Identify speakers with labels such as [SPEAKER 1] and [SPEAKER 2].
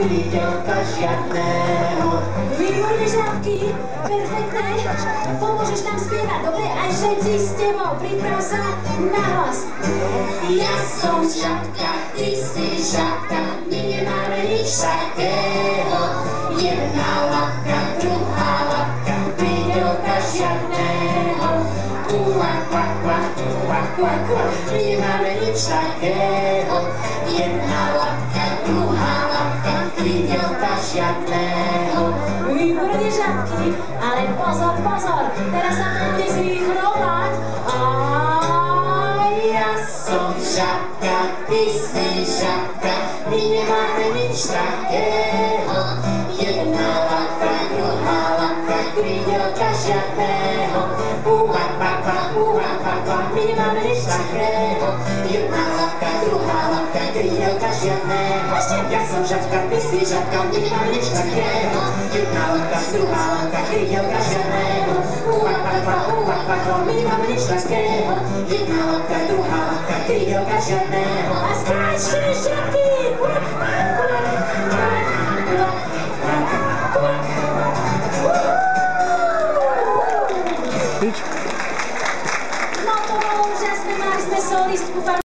[SPEAKER 1] krydelka žiadného.
[SPEAKER 2] Výborné žabky, perfektné, pomôžeš nám spievať, dobre? Aj všetci s tebou, priprav sa na hlas.
[SPEAKER 1] Ja som žabka, ty si žabka, my nemáme nič takého. Jedna labka, druhá labka, krydelka žiadného. Ua, kwa, kwa, ua, kwa, kwa, my nemáme nič takého. Jedna labka, druhá labka, krydelka žiadného.
[SPEAKER 2] Výborné žabky, ale pozor, pozor, teraz sa to bude zrýchlovať.
[SPEAKER 1] Ja som žabka, ty si žabka, my nemáme nič takého. Jedna labka, druhá labka, krydelka žiadného. Ua, pa, pa, my nemáme nič takého. Jedna labka, druhá labka, krydelka žiadného. Ja som žabka, ty si žabka, my nemáme nič takého. Jedna labka, druhá labka, krydelka žiadného. Ua, pa, my nemáme nič takého. Jedna labka, druhá labka, krydelka žiadného.
[SPEAKER 2] A skáčte, žabky!